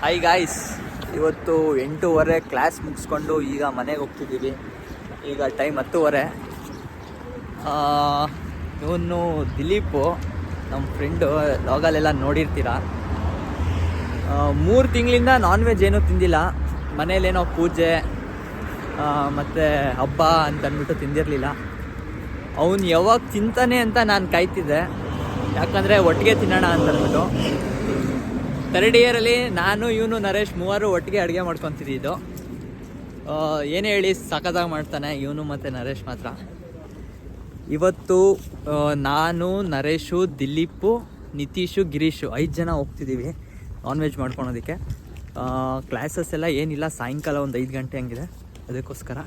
Hi guys, ಇವತ್ತು 8:30 class ಮುಗಿಸ್ಕೊಂಡು ಈಗ ಮನೆಗೆ ಹೋಗ್ತಿದ್ದೀವಿ. ಈಗ ಟೈಮ್ 10:30. ಇವನು ದಿಲೀಪು ನಮ್ಮ ಫ್ರೆಂಡು, ಲಾಗಲ್ಲೆಲ್ಲ ನೋಡಿರ್ತೀರ. 3 ತಿಂಗಳಿಂದ ನಾನ್ ವೆಜ್ ಏನೂ ತಿಂದಿಲ್ಲ. ಮನೇಲೇನೋ ಪೂಜೆ ಮತ್ತು ಹಬ್ಬ ಅಂತ ಅಂದ್ಬಿಟ್ಟು ತಿಂದಿರಲಿಲ್ಲ. ಅವನು ಯಾವಾಗ ತಿಂತಾನೆ ಅಂತ ನಾನು ಕಾಯ್ತಿದ್ದೆ, ಯಾಕಂದರೆ ಒಟ್ಟಿಗೆ ತಿನ್ನೋಣ ಅಂತ ಅಂದ್ಬಿಟ್ಟು. 3rd ಇಯರಲ್ಲಿ ನಾನು, ಇವನು, ನರೇಶ್ ಮೂವರು ಒಟ್ಟಿಗೆ ಅಡುಗೆ ಮಾಡ್ಕೊತಿದ್ದು. ಏನೇ ಹೇಳಿ ಸಖತ್ತಾಗಿ ಮಾಡ್ತಾನೆ ಇವನು ಮತ್ತು ನರೇಶ್ ಮಾತ್ರ. ಇವತ್ತು ನಾನು, ನರೇಶು, ದಿಲೀಪು, ನಿತೀಶು, ಗಿರೀಶು 5 ಜನ ಹೋಗ್ತಿದ್ದೀವಿ ನಾನ್ ವೆಜ್ ಮಾಡ್ಕೊಳೋದಕ್ಕೆ. ಕ್ಲಾಸಸ್ ಎಲ್ಲ ಏನಿಲ್ಲ, ಸಾಯಂಕಾಲ ಒಂದು 5 ಗಂಟೆ ಹಂಗಿದೆ, ಅದಕ್ಕೋಸ್ಕರ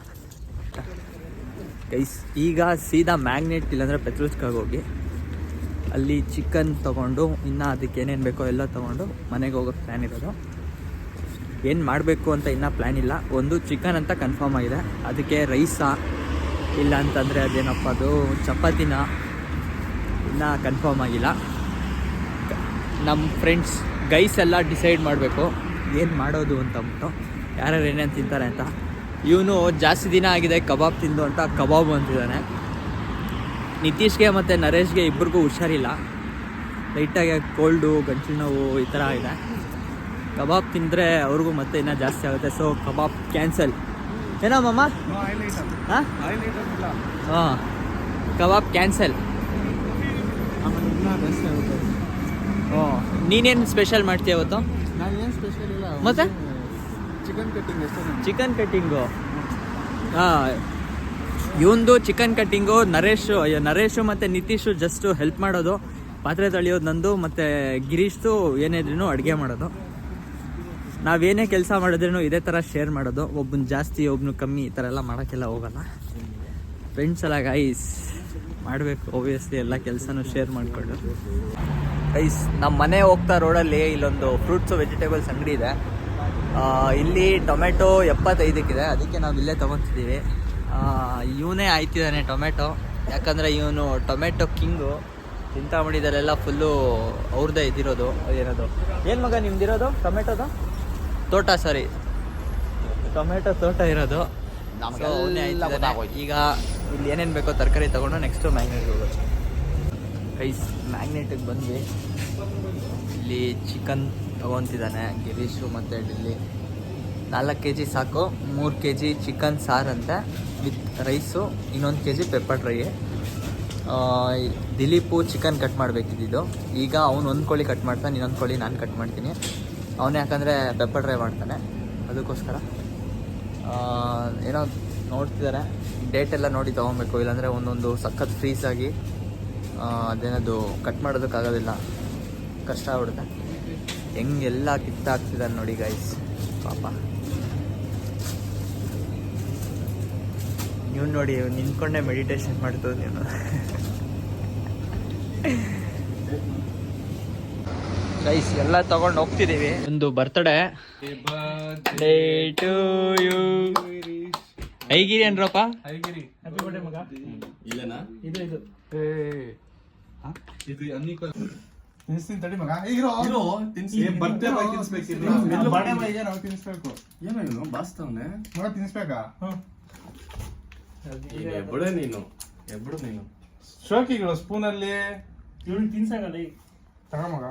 ಗೈಸ್ ಈಗ ಸೀದಾ ಮ್ಯಾಗ್ನೆಟ್ ಇಲ್ಲಾಂದರೆ ಪೆಟ್ರೋಲ್ಸ್ಗಾಗಿ ಹೋಗಿ ಅಲ್ಲಿ ಚಿಕನ್ ತೊಗೊಂಡು ಇನ್ನು ಅದಕ್ಕೆ ಏನೇನು ಬೇಕೋ ಎಲ್ಲ ತೊಗೊಂಡು ಮನೆಗೆ ಹೋಗೋಕ್ಕೆ ಪ್ಲ್ಯಾನ್ ಇರೋದು. ಏನು ಮಾಡಬೇಕು ಅಂತ ಇನ್ನೂ ಪ್ಲ್ಯಾನ್ ಇಲ್ಲ. ಒಂದು ಚಿಕನ್ ಅಂತ ಕನ್ಫರ್ಮ್ ಆಗಿದೆ, ಅದಕ್ಕೆ ರೈಸಾ ಇಲ್ಲ ಅಂತಂದರೆ ಅದೇನಪ್ಪ ಅದು ಚಪಾತಿನ ಇನ್ನೂ ಕನ್ಫರ್ಮ್ ಆಗಿಲ್ಲ. ನಮ್ಮ ಫ್ರೆಂಡ್ಸ್ ಗೈಸ್ ಎಲ್ಲ ಡಿಸೈಡ್ ಮಾಡಬೇಕು ಏನು ಮಾಡೋದು ಅಂತಂದ್ಬಿಟ್ಟು, ಯಾರ್ಯಾರು ಏನೇನು ತಿಂತಾರೆ ಅಂತ. ಇವನು ಜಾಸ್ತಿ ದಿನ ಆಗಿದೆ ಕಬಾಬ್ ತಿಂದು ಅಂತ ಕಬಾಬು ಅಂತಿದ್ದಾನೆ. ನಿತೀಶ್ಗೆ ಮತ್ತು ನರೇಶ್ಗೆ ಇಬ್ಬರಿಗೂ ಹುಷಾರಿಲ್ಲ, ಲೈಟಾಗಿ ಕೋಲ್ಡು, ಗಂಟಲು ನೋವು ಈ ಥರ ಇದೆ. ಕಬಾಬ್ ತಿಂದರೆ ಅವ್ರಿಗೂ ಮತ್ತೆ ಇನ್ನೂ ಜಾಸ್ತಿ ಆಗುತ್ತೆ. ಸೊ ಕಬಾಬ್ ಕ್ಯಾನ್ಸಲ್. ಏನೋ ಮಮ್ಮ? ಹಾಂ ಹಾಂ, ಕಬಾಬ್ ಕ್ಯಾನ್ಸಲ್. ಹ್ಞೂ, ನೀನೇನು ಸ್ಪೆಷಲ್ ಮಾಡ್ತೀಯ ಇವತ್ತು? ನಾನೇನು ಸ್ಪೆಷಲ್ ಇಲ್ಲ, ಮತ್ತೆ ಚಿಕನ್ ಕಟ್ಟಿಂಗು. ಹಾಂ, ಇವಂದು ಚಿಕನ್ ಕಟ್ಟಿಂಗು. ನರೇಶು ಮತ್ತು ನಿತೀಶು ಜಸ್ಟು ಹೆಲ್ಪ್ ಮಾಡೋದು, ಪಾತ್ರೆ ತೊಳೆಯೋದು ನಂದು, ಮತ್ತು ಗಿರೀಶ್ದು ಏನಿದ್ರೂ ಅಡುಗೆ ಮಾಡೋದು. ನಾವೇನೇ ಕೆಲಸ ಮಾಡಿದ್ರೂ ಇದೇ ಥರ ಶೇರ್ ಮಾಡೋದು, ಒಬ್ಬನ ಜಾಸ್ತಿ ಒಬ್ಬನು ಕಮ್ಮಿ ಈ ಥರ ಎಲ್ಲ ಮಾಡೋಕ್ಕೆಲ್ಲ ಹೋಗಲ್ಲ. ಫ್ರೆಂಡ್ಸ್ ಎಲ್ಲ ಗೈಸ್ ಮಾಡಬೇಕು ಒಬ್ವಿಯಸ್ಲಿ, ಎಲ್ಲ ಕೆಲಸನೂ ಶೇರ್ ಮಾಡಿಕೊಂಡು. ಗೈಸ್ ನಮ್ಮ ಮನೆ ಹೋಗ್ತಾ ರೋಡಲ್ಲಿ ಇಲ್ಲೊಂದು ಫ್ರೂಟ್ಸು ವೆಜಿಟೇಬಲ್ಸ್ ಅಂಗಡಿ ಇದೆ. ಇಲ್ಲಿ ಟೊಮೆಟೊ 75 ಅದಕ್ಕೆ ನಾವು ಇಲ್ಲೇ ತೊಗೊತಿದ್ದೀವಿ. ಇವನೇ ಆಯ್ತಿದ್ದಾನೆ ಟೊಮೆಟೊ, ಯಾಕಂದರೆ ಇವನು ಟೊಮೆಟೊ ಕಿಂಗು. ಚಿಂತಾಮಣಿದಲ್ಲೆಲ್ಲ ಫುಲ್ಲು ಅವ್ರದ್ದೇ ಇದ್ದಿರೋದು. ಏನದು ಏನು ಮಗ ನಿಮ್ದಿರೋದು? ಟೊಮೆಟೊದು ತೋಟ, ಸಾರಿ ಟೊಮೆಟೊ ತೋಟ ಇರೋದು. ಅವನೇ ಆಯ್ತಿದ್ದಾನೆ. ಈಗ ಇಲ್ಲಿ ಏನೇನು ಬೇಕೋ ತರಕಾರಿ ತೊಗೊಂಡು ನೆಕ್ಸ್ಟು ಮ್ಯಾಗ್ನೆಟ್ಗೆ ಹೋಗೋದು. ಗೈಸ್ ಮ್ಯಾಗ್ನೆಟಿಗೆ ಬಂದ್ವಿ. ಇಲ್ಲಿ ಚಿಕನ್ ತೊಗೊತಿದ್ದಾನೆ ಗಿರೀಶು ಮತ್ತು ಡಿಲ್ಲಿ. 4 kg ಸಾಕು. 3 kg ಚಿಕನ್ ಸಾರಂತೆ ವಿತ್ ರೈಸು, ಇನ್ನೊಂದು kg pepper dry. Dileep chicken cut ಮಾಡಬೇಕಿದ್ದು. ಈಗ ಅವನು ಒಂದು ಕೋಳಿ ಕಟ್ ಮಾಡ್ತಾನೆ, ಇನ್ನೊಂದು ಕೋಳಿ ನಾನು ಕಟ್ ಮಾಡ್ತೀನಿ. ಅವನು ಯಾಕಂದರೆ ಪೆಪ್ಪರ್ ಡ್ರೈ ಮಾಡ್ತಾನೆ, ಅದಕ್ಕೋಸ್ಕರ ಏನೋ ನೋಡ್ತಿದ್ದಾರೆ. ಡೇಟೆಲ್ಲ ನೋಡಿ ತೊಗೊಬೇಕು, ಇಲ್ಲಾಂದರೆ ಒಂದೊಂದು ಸಖತ್ ಫ್ರೀಸಾಗಿ ಅದೇನದು ಕಟ್ ಮಾಡೋದಕ್ಕಾಗೋದಿಲ್ಲ, ಕಷ್ಟ ಆಗ್ಬಿಡುತ್ತೆ. ಹೆಂಗೆಲ್ಲ ಕಿತ್ತಾಕ್ತಿದ್ದಾರೆ ನೋಡಿ ಗೈಸ್, ಪಾಪ. ನೀವು ನೋಡಿ, ನಿಂತ್ಕೊಂಡೆ ಮೆಡಿಟೇಷನ್ ಮಾಡ್ತದೆ ನೀನು. ಗೈಸ್ ಎಲ್ಲ ತಗೊಂಡು ಹೋಗ್ತಿದ್ದೀವಿ. ಒಂದು ಬರ್ತ್ಡೇ ಟು ಯು. ಐಗಿರಿ ಅನ್ರಪ್ಪ, ಐಗಿರಿ ಹ್ಯಾಪಿ ಬರ್ತ್ಡೇ ಮಗ. ಇಲ್ಲನಾ ಇದು ತಿನ್ನಿಸ್ತೀನಿ ತಡಿ ಮಗ. ಇರೋ ತಿನ್ಸಿ, ಬರ್ತ್ಡೇ ಬಾಯ್ ತಿನ್ಸ್ಬೇಕು. ಬರ್ತ್ಡೇ ಬಾಯ್ಗೆ ನಾವು ತಿನ್ನಿಸ್ಬೇಕು. ಏನೋ ಇವನು ಬಾಸ್ತವನೆ ಮಗ ತಿನ್ನಿಸ್ಬೇಕಾ? ಎಬ್ಬಡೆ ನೀನು, ಎಬ್ಬಡು ನೀನು. ಶೋಕಿಗಳು ಸ್ಪೂನಲ್ಲಿ ಇವಳು ತಿನ್ಸಾಗಲ್ಲ ಈಗ ತಗ ಮಗ.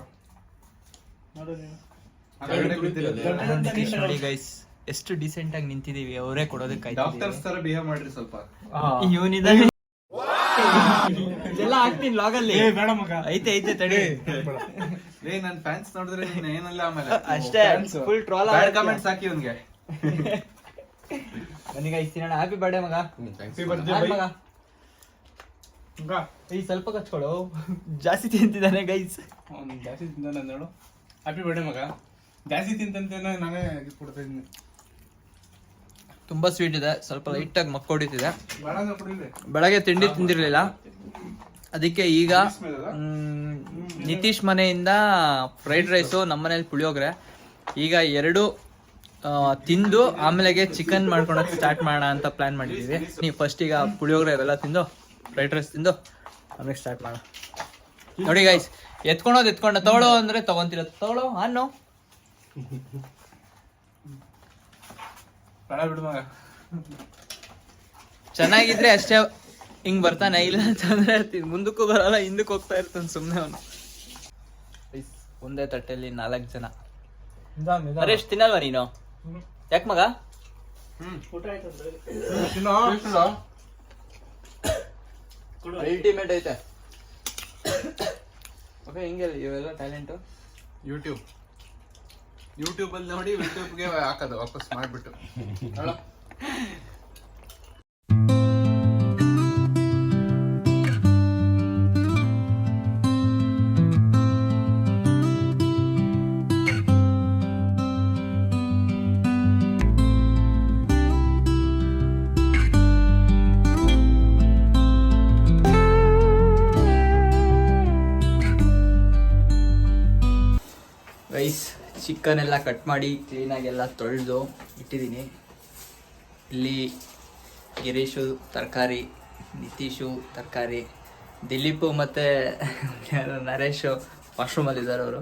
ನೋಡಿ ಗೈಸ್ ಎಷ್ಟು ಡಿಸೆಂಟ್ ಆಗಿ ನಿಂತಿದೀವಿ, ಅವರೇ ಕೊಡೋದಕ್ಕೆ. ಡಾಕ್ಟರ್ಸ್ ತರ ಬಿಹೇವ್ ಮಾಡ್ರಿ ಸ್ವಲ್ಪ. ಇವನಿದ್ದಾನೆ ಎಲ್ಲ ಹಾಕ್ತೀನಿ ಲಾಗಲ್ಲಿ. ಬೇಡ ಮಗ, ಐತೆ ತಡಿ. ನನ್ ಫ್ಯಾನ್ಸ್ ನೋಡಿದ್ರೆ ನೀನ್ ಏನಲ್ಲ ಆಮೇಲೆ ಅಷ್ಟೇ, ಫುಲ್ ಟ್ರೋಲ್ ಕಮೆಂಟ್ಸ್ ಹಾಕಿ ಇವನ್ಗೆ. ನನಗೆ ಐಸ್ತಿನ ಹ್ಯಾಪಿ ಬರ್ಡೇ ಮಗ. ಮಗ ಈ ಸ್ವಲ್ಪ ಕಚ್ಕೊಳು, ಜಾಸ್ತಿ ತಿಂತಿದ್ದಾನೆ ಗೈಸ್. ಜಾಸ್ತಿ ತಿಂತಾನೆ ನೋಡು. ಹ್ಯಾಪಿ ಬರ್ಡೇ ಮಗ. ಜಾಸ್ತಿ ತಿಂತಂತೇನೆ ನಾನೇ ಕೊಡ್ತಾ ಇದ್ದೀನಿ. ತುಂಬಾ ಸ್ವೀಟ್ ಇದೆ, ಸ್ವಲ್ಪ ಲೈಟಾಗಿ ಮಕ್ಕೊಡಿತಿದೆ. ಕುಡಿದ್ರೆ ಬೆಳಗ್ಗೆ ತಿಂಡಿ ತಿಂದಿರಲಿಲ್ಲ, ಅದಕ್ಕೆ ಈಗ ನಿತೀಶ್ ಮನೆಯಿಂದ ಫ್ರೈಡ್ ರೈಸು, ನಮ್ಮ ಮನೇಲಿ ಪುಳಿಯೋಗರೆ. ಈಗ 2 ತಿಂದು ಆಮೇಲೆಗೆ ಚಿಕನ್ ಮಾಡ್ಕೊಳಕ್ಕೆ ಸ್ಟಾರ್ಟ್ ಮಾಡೋಣ ಅಂತ ಪ್ಲಾನ್ ಮಾಡಿದ್ದೀವಿ. ನೀವು ಫಸ್ಟ್ ಈಗ ಪುಳಿಯೋಗರೆ ಇವೆಲ್ಲ ತಿಂದು ಫ್ರೈಡ್ ರೈಸ್ ತಿಂದು ಆಮೇಲೆ ಸ್ಟಾರ್ಟ್ ಮಾಡೋಣ. ನೋಡಿ ಗೈಸ್, ಎತ್ಕೊಂಡೋದು ತಗೊಳ್ಳೋ ಅಂದರೆ ತೊಗೊತಿರೋದು. ತಗೊಳ್ಳೋ ಅನ್ನು ಬೇಡ ಬಿಡು ಮಗ. ಚೆನ್ನಾಗಿದ್ರೆ ಅಷ್ಟೇ ಹಿಂಗ್ ಬರ್ತಾನೆ, ಇಲ್ಲ ಅಂತಂದ್ರೆ ಮುಂದಕ್ಕೂ ಬರಲ್ಲ, ಹಿಂದಕ್ಕೆ ಹೋಗ್ತಾ ಇರ್ತಾನೆ ಸುಮ್ಮನೆ ಅವನು. ಒಂದೇ ತಟ್ಟೆಯಲ್ಲಿ 4 ಜನ. ನರೇಶ್ ತಿನ್ನಲ್ವಾ ನೀನು? ಯಾಕೆ ಮಗ? ಊಟ ಆಯ್ತಂದ್ರೆ ಅಲ್ಟಿಮೇಟ್ ಐತೆ. ಓಕೆ, ಹಿಂಗೆ ಇವೆಲ್ಲ ಟ್ಯಾಲೆಂಟು. ಯೂಟ್ಯೂಬ್ ಅಲ್ಲಿ ನೋಡಿ ಯೂಟ್ಯೂಬ್ಗೆ ಹಾಕೋದು ವಾಪಸ್ ಮಾಡ್ಬಿಟ್ಟು. ರೈಸ್ ಚಿಕನ್ ಎಲ್ಲ ಕಟ್ ಮಾಡಿ ಕ್ಲೀನಾಗೆಲ್ಲ ತೊಳೆದು ಇಟ್ಟಿದ್ದೀನಿ. ಇಲ್ಲಿ ಗಿರೀಶು ತರಕಾರಿ, ನಿತೀಶು ತರಕಾರಿ, ದಿಲೀಪು ಮತ್ತು ನರೇಶು ವಾಶ್ರೂಮಲ್ಲಿದ್ದಾರೆ. ಅವರು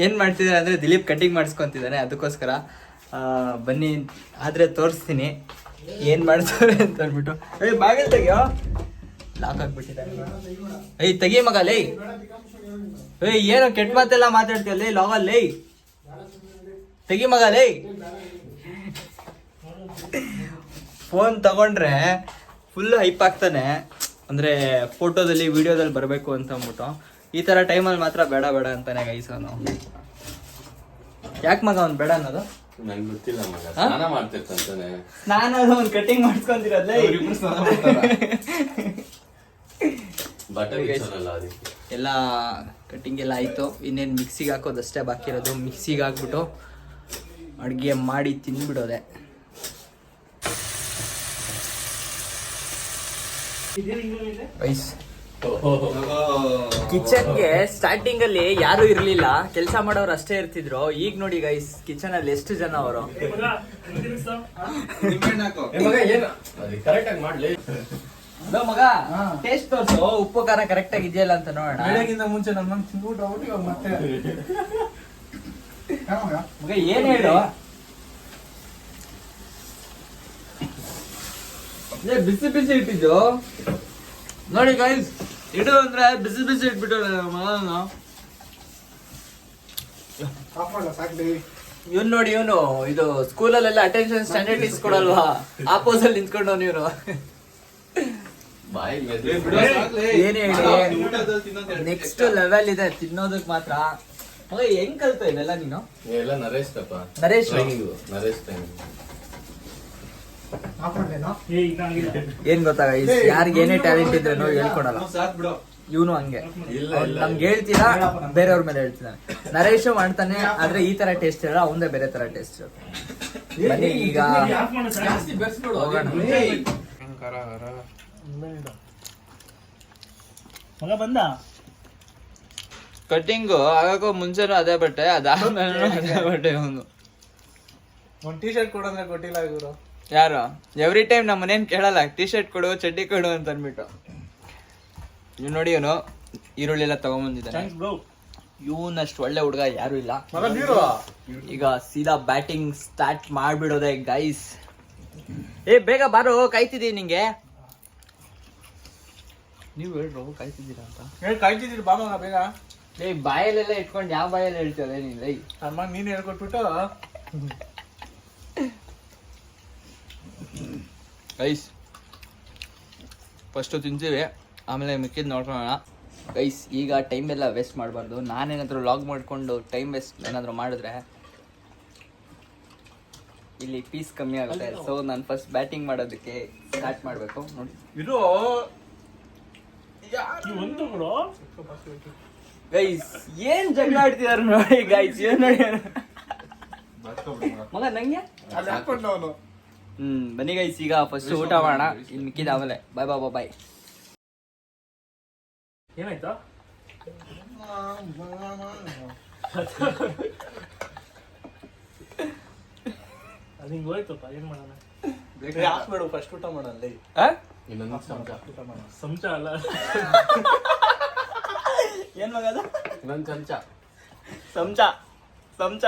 ಏನು ಮಾಡ್ತಿದ್ದಾರೆ ಅಂದರೆ ದಿಲೀಪ್ ಕಟಿಂಗ್ ಮಾಡಿಸ್ಕೊತಿದ್ದಾನೆ, ಅದಕ್ಕೋಸ್ಕರ ಬನ್ನಿ ಆದರೆ ತೋರಿಸ್ತೀನಿ ಏನು ಮಾಡ್ತಾರೆ ಅಂತ ಅಂದ್ಬಿಟ್ಟು. ಬಾಗಿಲು ತೆಗಿಯೋ, ಲಾಕ್ ಆಗಿಬಿಟ್ಟಿದ್ದಾರೆ. ತೆಗಿ ಮಗ ಲೈ. ಏನೋ ಕೆಟ್ಟ ಮಾತೆಲ್ಲ ಮಾತಾಡ್ತೀಯಲ್ಲ ಲಾಗಲ್ಲಿ. ತೆಗಿ ಮಗ ಲೈ. ಫೋನ್ ತಗೊಂಡ್ರೆ ಫುಲ್ ಹೈಪ್ ಆಗ್ತಾನೆ, ಅಂದರೆ ಫೋಟೋದಲ್ಲಿ ವಿಡಿಯೋದಲ್ಲಿ ಬರಬೇಕು ಅಂತ ಅಂದ್ಬಿಟ್ಟು. ಈ ಥರ ಟೈಮಲ್ಲಿ ಮಾತ್ರ ಬೇಡ ಬೇಡ ಅಂತಾನೆ ಗೈಸ್ ಅವನು. ಯಾಕೆ ಮಗ ಅವ್ನು ಬೇಡ ಅನ್ನೋದು? ನಂಗೆ ಗೊತ್ತಿಲ್ಲ ಮಗ, ಸ್ನಾನ ಮಾಡ್ತಿರ್ತಾನೆ. ನಾನು ಅವ್ನು ಕಟಿಂಗ್ ಮಾಡಿಸ್ಕೊಂತಿರೋದ್ಲೇ. ಎಲ್ಲ ಕಟಿಂಗ್ ಎಲ್ಲ ಆಯಿತು, ಇನ್ನೇನು ಮಿಕ್ಸಿಗೆ ಹಾಕೋದಷ್ಟೇ ಬಾಕಿ ಇರೋದು. ಮಿಕ್ಸಿಗೆ ಹಾಕ್ಬಿಟ್ಟು ಅಡುಗೆ ಮಾಡಿ ತಿಂದ್ಬಿಡೋದೆ. ವೈಸ್ ಕಿಚನ್ಗೆ ಸ್ಟಾರ್ಟಿಂಗ್ ಅಲ್ಲಿ ಯಾರು ಇರ್ಲಿಲ್ಲ, ಕೆಲಸ ಮಾಡೋರು ಅಷ್ಟೇ ಇರ್ತಿದ್ರು. ಈಗ ನೋಡಿ ಗೈಸ್ ಕಿಚನ್ ಅಲ್ಲಿ ಎಷ್ಟು ಜನ ಅವರು. ಕರೆಕ್ಟ್ ಆಗಿ ಮಾಡ್ಲಿ ಮಗ, ಟೇಸ್ಟ್ ತೋರ್ಸು, ಉಪ್ಪು ಖಾರ ಕರೆಕ್ಟ್ ಆಗಿ ಇದೆಯಲ್ಲ ಅಂತ ನೋಡೋಣ. ಬೆಳಗಿಂದ ಮುಂಚೆ ನನ್ನ ತಿಂದ್ಬಿಟ್ಟು ಹೋಗ್ಬಿಟ್ಟು ಇವಾಗ ಮತ್ತೆ ಮಗ ಏನ್ ಹೇಳು, ಬಿಸಿ ಬಿಸಿ ಇಟ್ಟಿದ್ದು ನೋಡಿ ಗೈಸ್. ಇಡು ಅಂದ್ರೆ ಬಿಸಿ ಬಿಸಿ ಇಟ್ಬಿಟ್ಟು ಮಗನ. ಇವನ್ ನೋಡಿ, ಇವನು ಇದು ಸ್ಕೂಲಲ್ಲೆಲ್ಲ ಅಟೆನ್ಷನ್ ಸ್ಟ್ಯಾಂಡರ್ಡ್ ಇಸ್ಕೊಡಲ್ವಾ, ಆ ಪೋಸಲ್ಲಿ ನಿಂತ್ಕೊಂಡವ್ ಇವನು. ಏನೇ ಹೇಳಿ, ನೆಕ್ಸ್ಟ್ ಲೆವೆಲ್ ಇದೆ ತಿನ್ನೋದಕ್ ಮಾತ್ರ. ಮಗ ಹೆಂಗ್ ಕಲ್ತ ಇವೆಲ್ಲ ನೀನು? ಎಲ್ಲ ನರೇಶ್ ತಪ್ಪ. ನರೇಶ್ ನರೇಶ್ ಟೈಮ್ ಏನ್ ಗೊತ್ತಾ, ಯಾರಿಗೆ ಏನೇ ಟ್ಯಾಲೆಂಟ್ ಇದ್ರೇನು ಹೇಳ್ಕೊಡಲ್ಲ. ಇವನು ಹಂಗೆ ನಮ್ಗೆ ಹೇಳ್ತೀರಾ, ಬೇರೆಯವ್ರ ಮೇಲೆ ಹೇಳ್ತಿದ್ದಾನೆ. ನರೇಶು ಮಾಡ್ತಾನೆ, ಆದ್ರೆ ಈ ತರ ಟೇಸ್ಟ್ ಇರಲ್ಲ, ಅವಂದೇ ಬೇರೆ ತರ ಟೇಸ್ಟ್. ಬನ್ನಿ ಈಗ ಹೋಗೋಣ. ಮಗ ಬಂದ ಕಟಿಂಗು ಆಗಕ್ಕೂ ಮುಂಚೆನೂ ಅದೇ ಬಟ್ಟೆ, ಅದಾದ್ಮೇಲೆ ಅದೇ ಬಟ್ಟೆ. ಅವನು ಒಂದ್ ಟೀ ಶರ್ಟ್ ಕೊಡಂದ್ರೆ ಕೊಟ್ಟಿಲ್ಲ ಇವರು ಯಾರು. ಎವ್ರಿ ಟೈಮ್ ನಮ್ಮ ಮನೇನ್ ಕೇಳಲ್ಲ, ಟೀ ಶರ್ಟ್ ಕೊಡು, ಚಡ್ಡಿ ಕೊಡು ಅಂತ ಅನ್ಬಿಟ್ಟು. ಇವ್ ನೋಡಿ, ಇವನು ಈರುಳ್ಳಿ ಎಲ್ಲ ತಗೊಂಬಂದಿದ್ದಾನೆ. ಇವನಷ್ಟು ಒಳ್ಳೆ ಹುಡುಗ ಯಾರು ಇಲ್ಲ. ಈಗ ಸೀದಾ ಬ್ಯಾಟಿಂಗ್ ಸ್ಟಾರ್ಟ್ ಮಾಡ್ಬಿಡೋದೆ ಗೈಸ್. ಬೇಗ ಬಾರೋ, ಕಾಯ್ತಿದೀನಿ ನಿಂಗೆ. ನೀವು ಹೇಳ್ರು ಕಾಯ್ತಿದ್ದೀರಾ ಅಂತ. ಕಾಯ್ತಿದ್ದೀರಿ ಬಾ ಮಗ ಬೇಗ. ಬಾಯಲ್ಲೆಲ್ಲ ಇಟ್ಕೊಂಡು ಯಾವ ಬಾಯಲ್ಲಿ ಹೇಳ್ತೀವಲ್ಲ ನೀನ್? ಅಮ್ಮ ನೀನ್ ಹೇಳ್ಕೊಟ್ಬಿಟ್ಟು ಗೈಸ್ ಫಸ್ಟು ತಿಂತೀವಿ, ಆಮೇಲೆ ಮಿಕ್ಕಿದ್ ನೋಡ್ಕೊಳ್ಳೋಣ ಗೈಸ್. ಈಗ ಟೈಮ್ ಎಲ್ಲ ವೇಸ್ಟ್ ಮಾಡಬಾರ್ದು. ನಾನೇನಾದರೂ ಲಾಗ್ ಮಾಡಿಕೊಂಡು ಟೈಮ್ ವೇಸ್ಟ್ ಏನಾದರೂ ಮಾಡಿದ್ರೆ ಇಲ್ಲಿ ಪೀಸ್ ಕಮ್ಮಿ ಆಗುತ್ತೆ. ಸೊ ನಾನು ಫಸ್ಟ್ ಬ್ಯಾಟಿಂಗ್ ಮಾಡೋದಕ್ಕೆ ಸ್ಟಾರ್ಟ್ ಮಾಡಬೇಕು. ನೋಡಿ ಇದು ಗೈಸ್ ಏನ್ ಜಗಳ ಆಡ್ತಿದಾರೆ ನೋಡಿ ಗೈಸ್. ಏನ್ ನೋಡಿ ಮಗ ನಂಗೆ. ಬನ್ನಿ ಗೈಸ್, ಈಗ ಫಸ್ಟ್ ಊಟ ಮಾಡೋಣ, ಇನ್ನು ಮಿಕ್ಕಿದ ಆಮೇಲೆ. ಬಾಯ್ ಬಾಯ್ ಬಾಯ್ ಬಾಯ್. ಏನಾಯ್ತಾ? ಅದು ಹಿಂಗೆ ಹೋಯ್ತಪ್ಪ, ಏನ್ ಮಾಡೋಣ? ಹಾಕ್ಬೇಡು, ಫಸ್ಟ್ ಊಟ ಮಾಡಲ್ಲ. ಇನ್ನೊಂದು ಚಮಚ. ಸಂಚ ಅಲ್ಲ, ಏನ್ ಮಗ ಅದು? ಇನ್ನೊಂದು ಚಮಚ. ಚಮಚ